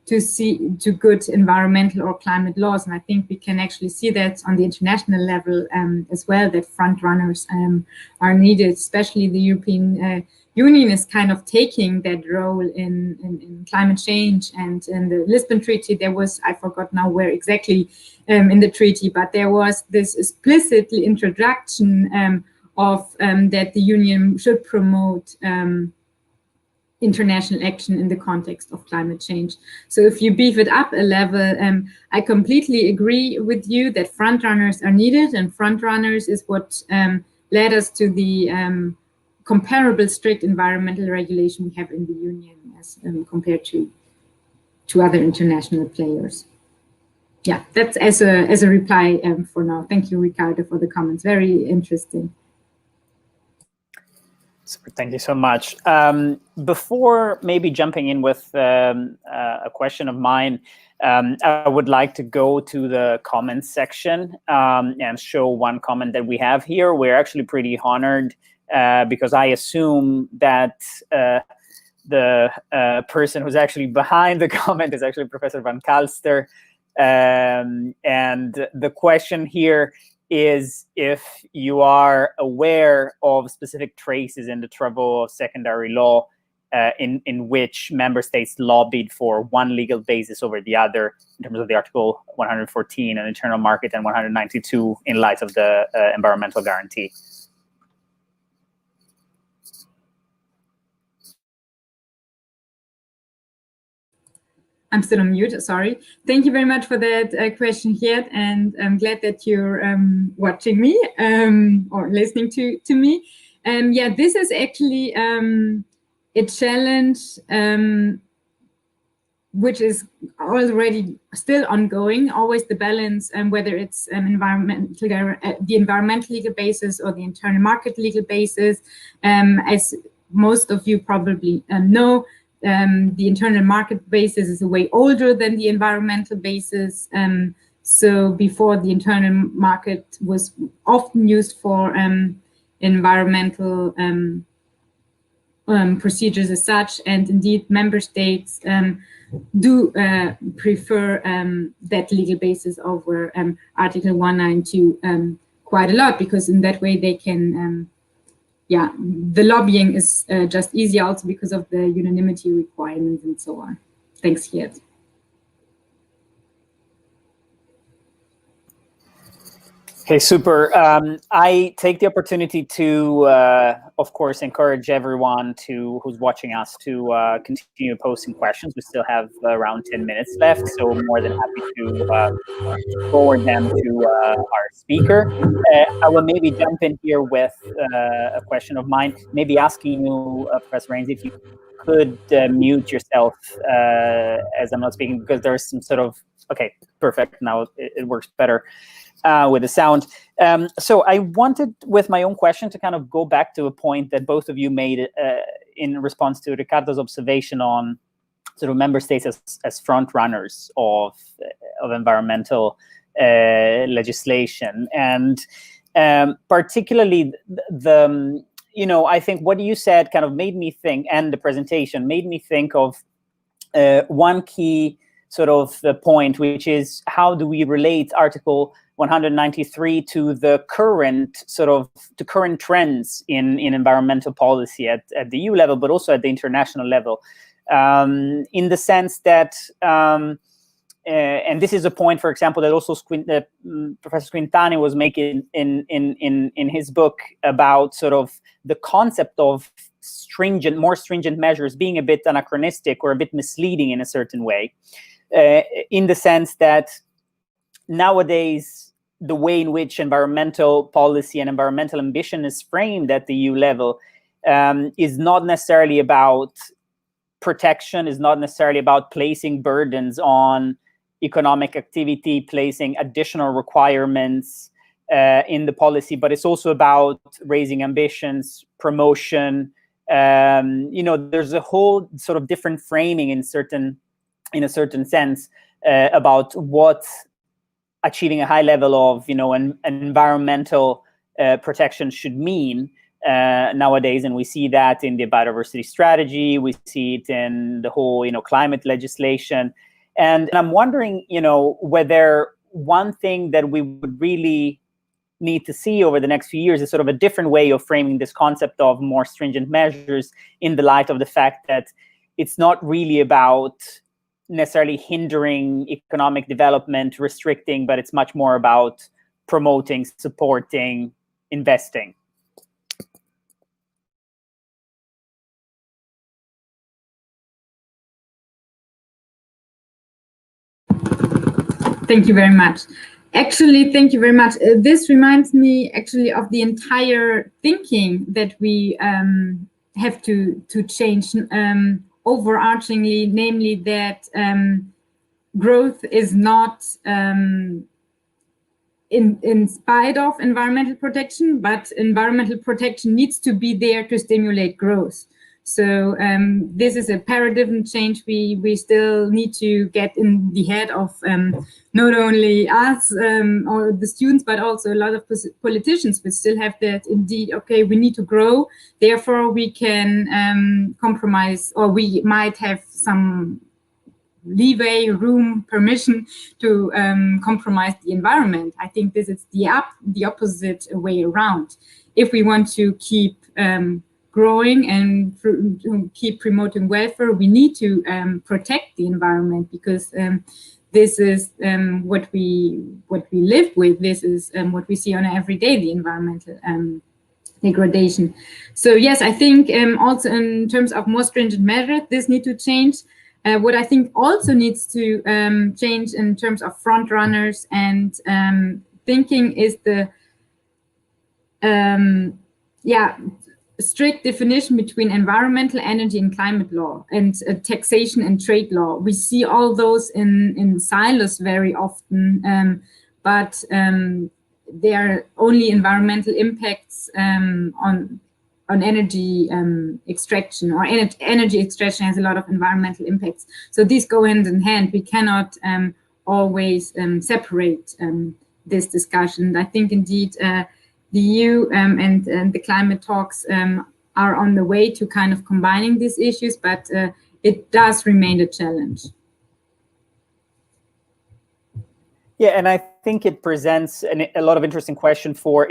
S3: to good environmental or climate laws. And I think we can actually see that on the international level as well, that front runners are needed, especially the European Union is kind of taking that role in climate change. And in the Lisbon Treaty, there was, I forgot now where exactly in the treaty, but there was this explicit introduction of that the Union should promote international action in the context of climate change. So if you beef it up a level, I completely agree with you that front runners are needed, and front runners is what led us to the comparable strict environmental regulation we have in the Union as compared to other international players. Yeah, that's as a reply for now. Thank you, Ricardo, for the comments. Very interesting.
S1: Thank you so much. Before maybe jumping in with a question of mine, I would like to go to the comments section and show one comment that we have here. We're actually pretty honored because I assume that the person who's actually behind the comment is actually Professor Van Kalster. And the question here is if you are aware of specific traces in the travel of secondary law in which member states lobbied for one legal basis over the other in terms of the Article 114 on internal market and 192 in light of the environmental guarantee.
S3: I'm still on mute, sorry. Thank you very much for that question here, and I'm glad that you're watching me or listening to me. Yeah, this is actually a challenge which is already still ongoing, always the balance, and whether it's the environmental legal basis or the internal market legal basis. As most of you probably know, the internal market basis is a way older than the environmental basis. So before, the internal market was often used for environmental procedures as such, and indeed member states do prefer that legal basis over Article 192 quite a lot, because in that way they can, the lobbying is just easier, also because of the unanimity requirements and so on. Thanks, Geert.
S1: Okay, super. I take the opportunity to, of course, encourage everyone who's watching us to continue posting questions. We still have around 10 minutes left, so more than happy to forward them to our speaker. I will maybe jump in here with a question of mine, maybe asking you, Professor Reins, if you could mute yourself as I'm not speaking, because there's some sort of, okay, perfect, now it works better. With the sound. So I wanted, with my own question, to kind of go back to a point that both of you made in response to Ricardo's observation on sort of member states as front runners of environmental legislation. And particularly I think what you said kind of made me think, and the presentation made me think of one key sort of the point, which is how do we relate Article 193 to the current current trends in environmental policy at the EU level, but also at the international level, in the sense that, and this is a point, for example, that also Professor Squintani was making in his book about sort of the concept of more stringent measures being a bit anachronistic or a bit misleading in a certain way, in the sense that nowadays, the way in which environmental policy and environmental ambition is framed at the EU level is not necessarily about protection, is not necessarily about placing burdens on economic activity, placing additional requirements in the policy, but it's also about raising ambitions, promotion. There's a whole sort of different framing in a certain sense about what achieving a high level of, an environmental protection should mean nowadays, and we see that in the biodiversity strategy. We see it in the whole, climate legislation, and I'm wondering, whether one thing that we would really need to see over the next few years is sort of a different way of framing this concept of more stringent measures, in the light of the fact that it's not really about necessarily hindering economic development, restricting, but it's much more about promoting, supporting, investing.
S3: Thank you very much. Actually, thank you very much. This reminds me actually of the entire thinking that we have to change overarchingly, namely that growth is not in spite of environmental protection, but environmental protection needs to be there to stimulate growth. So this is a paradigm change we still need to get in the head of not only us or the students, but also a lot of politicians will still have that indeed, okay, we need to grow, therefore we can compromise, or we might have some leeway, room, permission to compromise the environment. I think this is the opposite way around. If we want to keep growing and keep promoting welfare, we need to protect the environment, because this is what we live with. This is what we see on an everyday, the environmental degradation. So yes, I think also in terms of more stringent measures, this needs to change. What I think also needs to change in terms of front runners and thinking is the strict definition between environmental, energy, and climate law, and taxation and trade law. We see all those in silos very often, but they are only environmental impacts on energy extraction, or energy extraction has a lot of environmental impacts. So these go hand in hand. We cannot always separate this discussion. I think indeed the EU and the climate talks are on the way to kind of combining these issues, but it does remain a challenge.
S1: Yeah, and I think it presents a lot of interesting questions for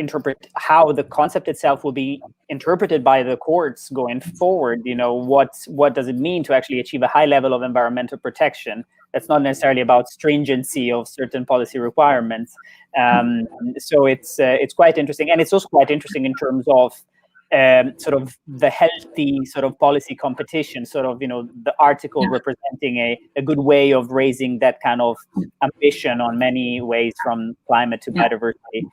S1: how the concept itself will be interpreted by the courts going forward. You know, what does it mean to actually achieve a high level of environmental protection? That's not necessarily about stringency of certain policy requirements. So it's quite interesting, and it's also quite interesting in terms of sort of the healthy sort of policy competition, sort of, you know, the article representing a good way of raising that kind of ambition on many ways, from climate to biodiversity.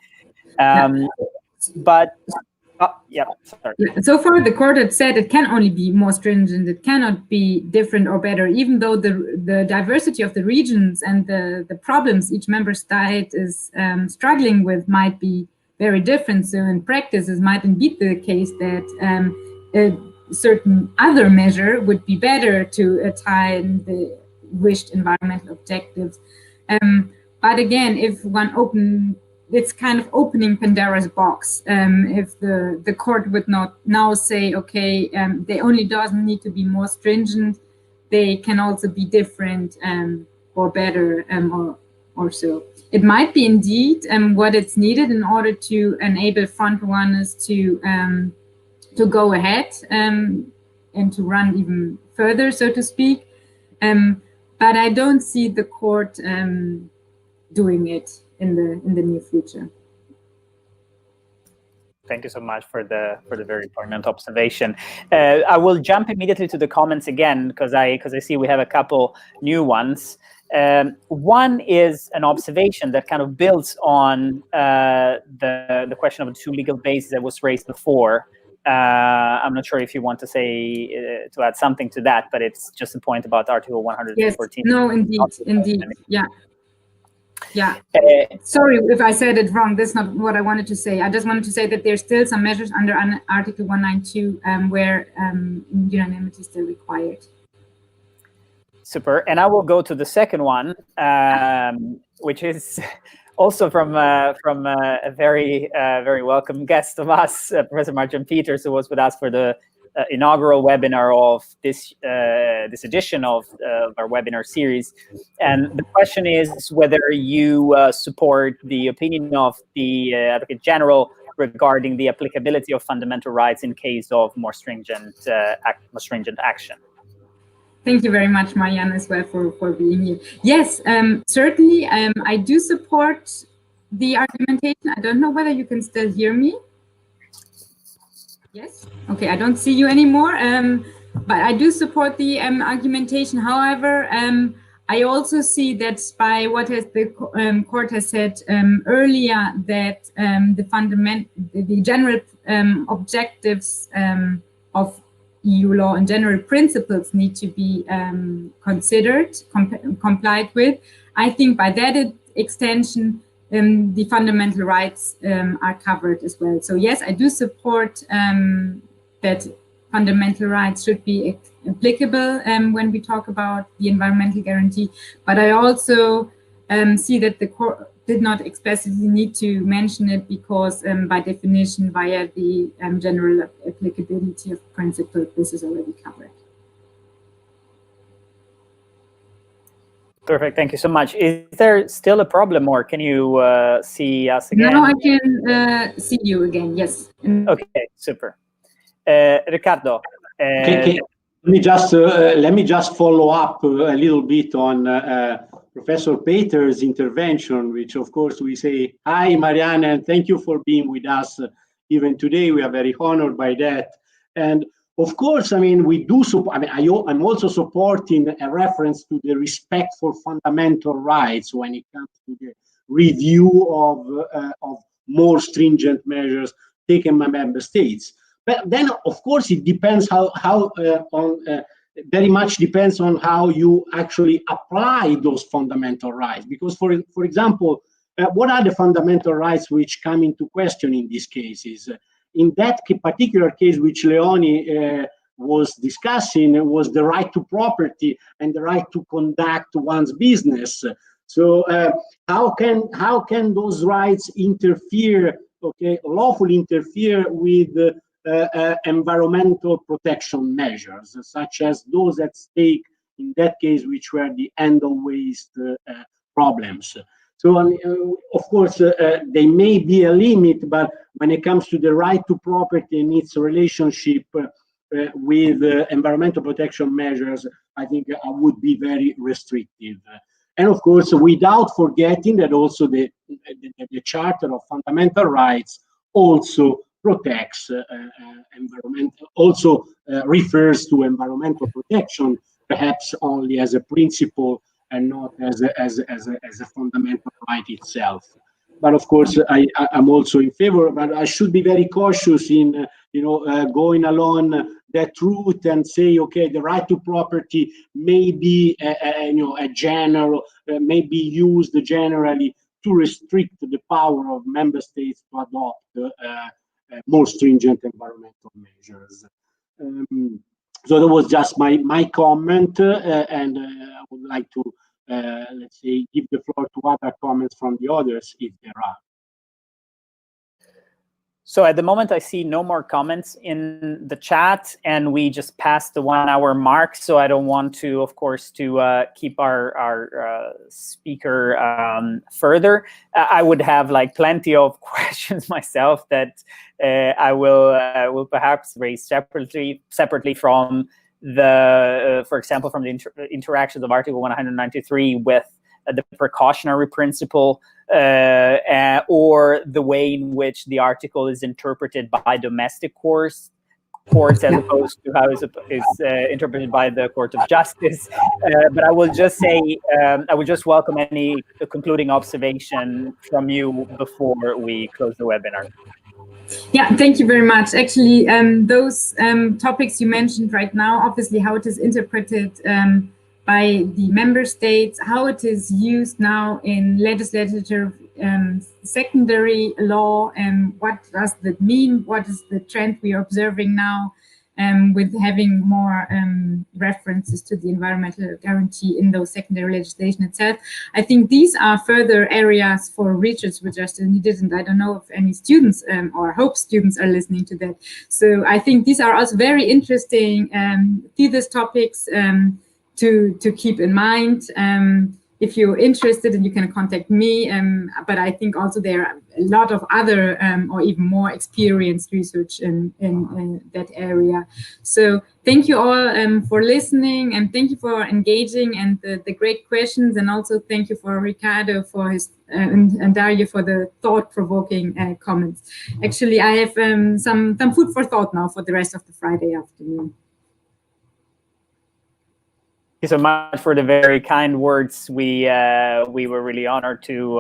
S1: But sorry.
S3: So far, the court had said it can only be more stringent. It cannot be different or better, even though the diversity of the regions and the problems each member state is struggling with might be very different. So in practice, it might indeed be the case that a certain other measure would be better to attain the wished environmental objectives. But again, if one it's kind of opening Pandora's box. If the court would not now say, okay, they only doesn't need to be more stringent, they can also be different or better or so. It might be indeed what it's needed in order to enable front runners to go ahead and to run even further, so to speak. But I don't see the court doing it in the near future.
S1: Thank you so much for the very poignant observation. I will jump immediately to the comments again, because I see we have a couple new ones. One is an observation that kind of builds on the question of the two legal bases that was raised before. I'm not sure if you want to say to add something to that, but it's just a point about Article 114.
S3: Yes. No, indeed, yeah. Sorry if I said it wrong. That's not what I wanted to say. I just wanted to say that there's still some measures under Article 192 where unanimity is still required.
S1: Super. And I will go to the second one, which is also from a very welcome guest of us, Professor Martin Peters, who was with us for the inaugural webinar of this edition of our webinar series. And the question is whether you support the opinion of the Advocate General regarding the applicability of fundamental rights in case of more stringent action.
S3: Thank you very much, Marianne, as well for being here. Yes, certainly, I do support the argumentation. I don't know whether you can still hear me. Yes? Okay, I don't see you anymore, but I do support the argumentation. However, I also see that by what the court has said earlier, that the general objectives of EU law and general principles need to be considered, complied with. I think by that extension, the fundamental rights are covered as well. So yes, I do support that fundamental rights should be applicable when we talk about the environmental guarantee. But I also see that the court did not explicitly need to mention it because by definition, via the general applicability of principle, this is already covered.
S1: Perfect. Thank you so much. Is there still a problem, or can you see us again?
S3: No, I can see you again. Yes.
S1: Okay. Super. Riccardo.
S2: Okay. Let me just follow up a little bit on Professor Peters' intervention, which of course we say, hi, Marianne, and thank you for being with us even today. We are very honored by that. And of course, I mean, we do support, I mean, I'm also supporting a reference to the respect for fundamental rights when it comes to the review of more stringent measures taken by member states. But then, of course, it depends very much depends on how you actually apply those fundamental rights. Because, for example, what are the fundamental rights which come into question in these cases? In that particular case, which Leonie was discussing, was the right to property and the right to conduct one's business. So how can those rights interfere, lawfully interfere with environmental protection measures, such as those at stake in that case, which were the end of waste problems? So, of course, there may be a limit, but when it comes to the right to property and its relationship with environmental protection measures, I think I would be very restrictive. And of course, without forgetting that also the Charter of Fundamental Rights also protects refers to environmental protection, perhaps only as a principle and not as a fundamental right itself. But of course, I'm also in favor, but I should be very cautious in going along that route and say, okay, the right to property may be a general, may be used generally to restrict the power of member states to adopt more stringent environmental measures. So that was just my comment, and I would like to, let's say, give the floor to other comments from the others, if there are.
S1: So at the moment, I see no more comments in the chat, and we just passed the 1 hour mark. So I don't want to, of course, to keep our speaker further. I would have plenty of questions myself that I will perhaps raise separately from the, for example, from the interactions of Article 193 with the precautionary principle, or the way in which the article is interpreted by domestic courts as opposed to how is interpreted by the Court of Justice. But I will just say, I would just welcome any concluding observation from you before we close the webinar.
S3: Yeah, thank you very much. Actually, those topics you mentioned right now, obviously how it is interpreted by the member states, how it is used now in legislative secondary law, and what does that mean? What is the trend we are observing now with having more references to the environmental guarantee in those secondary legislation itself? I think these are further areas for research which are still needed, and I don't know if any students or hope students are listening to that. So I think these are also very interesting thesis topics to keep in mind. If you're interested, and you can contact me, but I think also there are a lot of other or even more experienced research in that area. So thank you all for listening, and thank you for engaging and the great questions, and also thank you for Ricardo for his and Dario for the thought-provoking comments. Actually, I have some food for thought now for the rest of the Friday afternoon.
S1: Thank you so much for the very kind words. We were really honored to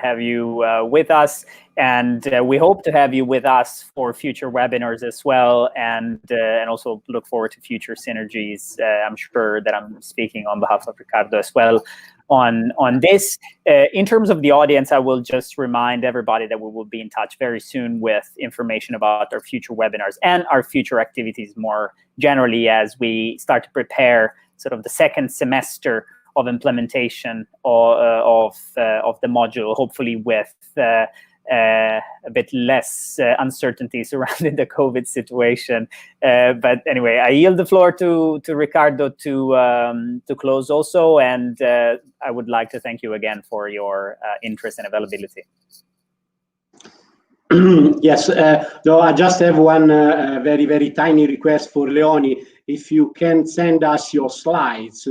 S1: have you with us, and we hope to have you with us for future webinars as well, and also look forward to future synergies. I'm sure that I'm speaking on behalf of Ricardo as well on this. In terms of the audience, I will just remind everybody that we will be in touch very soon with information about our future webinars and our future activities more generally as we start to prepare sort of the second semester of implementation of the module, hopefully with a bit less uncertainty surrounding the COVID situation. But anyway, I yield the floor to Ricardo to close also, and I would like to thank you again for your interest and availability.
S2: Yes, no, I just have one very, very tiny request for Leonie. If you can send us your slides,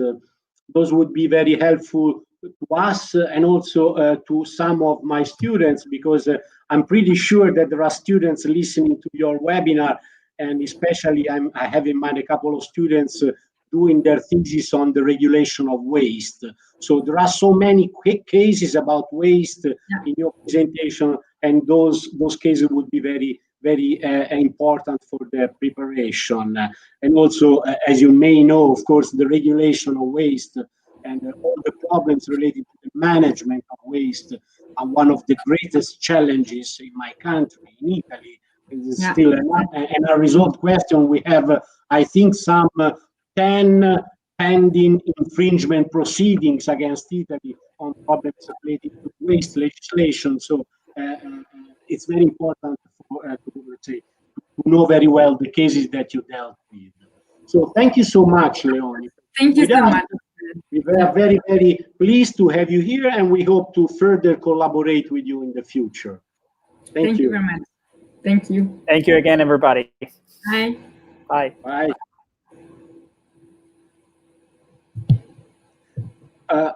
S2: those would be very helpful to us and also to some of my students, because I'm pretty sure that there are students listening to your webinar, and especially I have in mind a couple of students doing their thesis on the regulation of waste. So there are so many quick cases about waste in your presentation, and those cases would be very, very important for the preparation. And also, as you may know, of course, the regulation of waste and all the problems related to the management of waste are one of the greatest challenges in my country, in Italy. It's still an unresolved question. We have, I think, some 10 pending infringement proceedings against Italy on problems related to waste legislation. So it's very important to know very well the cases that you dealt with. So thank you so much, Leonie.
S3: Thank you so much.
S2: We are very, very pleased to have you here, and we hope to further collaborate with you in the future.
S3: Thank you very much. Thank you.
S1: Thank you again, everybody.
S3: Bye.
S1: Bye.
S2: Bye.